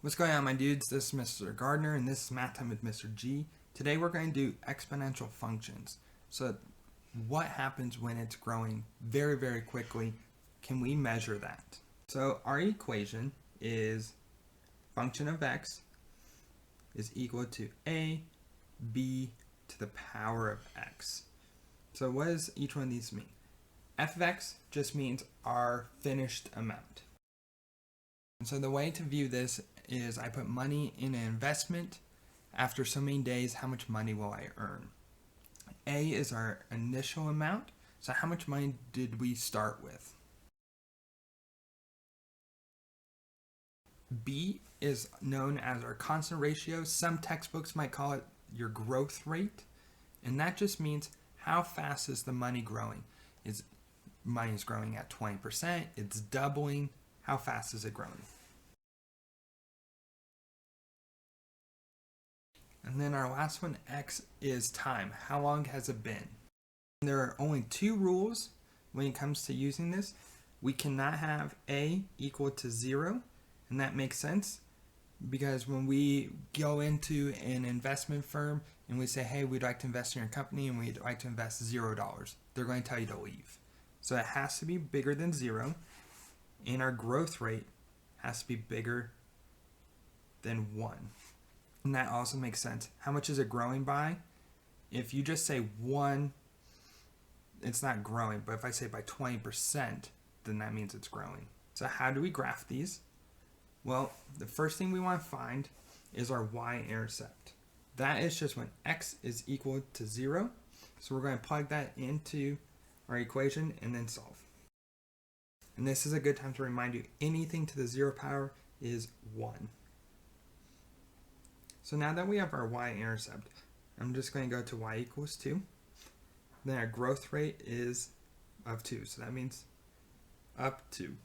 What's going on, my dudes? This is Mr. Gardner, and this is Math Time with Mr. G. Today we're going to do exponential functions. So what happens when it's growing very, very quickly? Can we measure that? So our equation is function of x is equal to a b to the power of x. So what does each one of these mean? F of x just means our finished amount. And so the way to view this is I put money in an investment. After so many days, how much money will I earn? A is our initial amount. So how much money did we start with? B is known as our constant ratio. Some textbooks might call it your growth rate. And that just means how fast is the money growing? Is money is growing at 20%? It's doubling. How fast is it growing? And then our last one, x, is time. How long has it been? There are only two rules when it comes to using this. We cannot have a equal to 0, and that makes sense because when we go into an investment firm and we say, hey, we'd like to invest in your company and we'd like to invest $0, they're going to tell you to leave. So it has to be bigger than 0, and our growth rate has to be bigger than 1. And that also makes sense. How much is it growing by? If you just say 1, it's not growing. But if I say by 20%, then that means it's growing. So how do we graph these? Well, the first thing we want to find is our y-intercept. That is just when x is equal to 0. So we're going to plug that into our equation and then solve. And this is a good time to remind you, anything to the 0 power is 1. So now that we have our y-intercept, I'm just going to go to y equals 2. Then our growth rate is of 2, so that means up 2.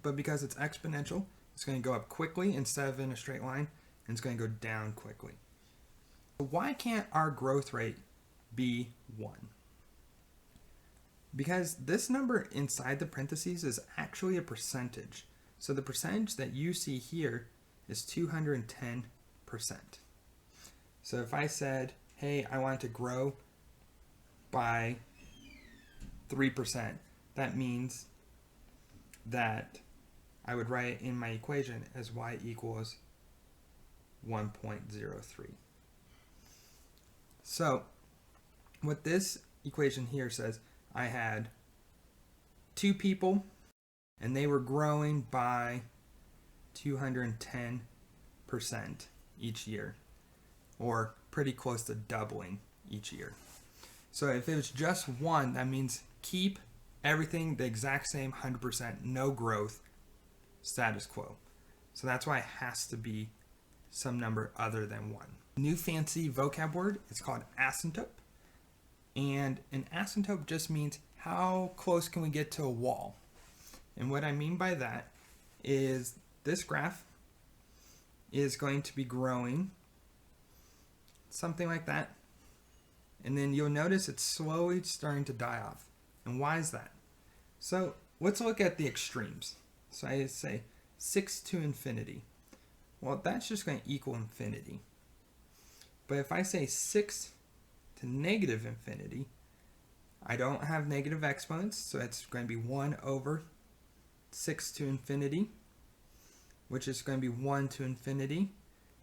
But because it's exponential, it's going to go up quickly instead of in a straight line, and it's going to go down quickly. So why can't our growth rate be 1? Because this number inside the parentheses is actually a percentage. So the percentage that you see here is 210%. So if I said, hey, I want to grow by 3%, that means that I would write it in my equation as y equals 1.03. So what this equation here says, I had 2 people and they were growing by 210% each year, or pretty close to doubling each year. So if it was just 1, that means keep everything the exact same, 100%, no growth, status quo. So that's why it has to be some number other than 1. New fancy vocab word is called asymptote. And an asymptote just means how close can we get to a wall. And what I mean by that is this graph is going to be growing something like that. And then you'll notice it's slowly starting to die off. And why is that? So let's look at the extremes. So I say 6 to infinity. Well, that's just going to equal infinity. But if I say 6 to negative infinity, I don't have negative exponents, so it's going to be 1 over 6 to infinity, which is going to be 1 to infinity,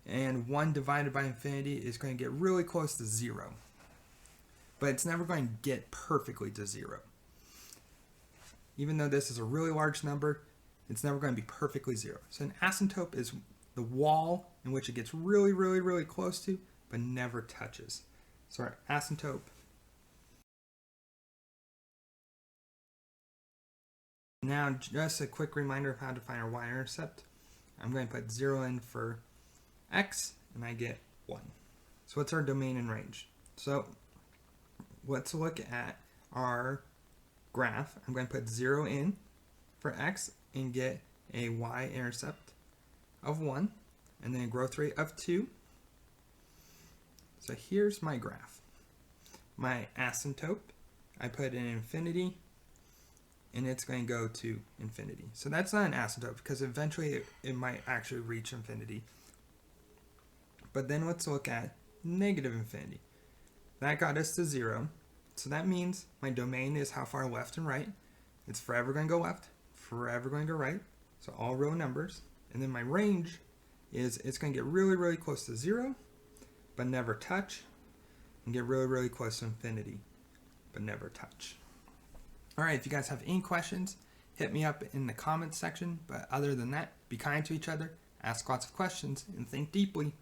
and 1 divided by infinity is going to get really close to 0. But it's never going to get perfectly to 0. Even though this is a really large number, it's never going to be perfectly 0. So an asymptote is the wall in which it gets really, really, really close to, but never touches. So our asymptote now, just a quick reminder of how to find our y-intercept. I'm going to put 0 in for x, and I get 1. So what's our domain and range? So let's look at our graph. I'm going to put 0 in for x and get a y-intercept of 1, and then a growth rate of 2. So here's my graph. My asymptote, I put in infinity, and it's going to go to infinity. So that's not an asymptote because eventually it might actually reach infinity. But then let's look at negative infinity. That got us to 0. So that means my domain is how far left and right. It's forever going to go left, forever going to go right. So all real numbers. And then my range is it's going to get really, really close to 0, but never touch, and get really, really close to infinity, but never touch. All right, if you guys have any questions, hit me up in the comments section. But other than that, be kind to each other, ask lots of questions, and think deeply.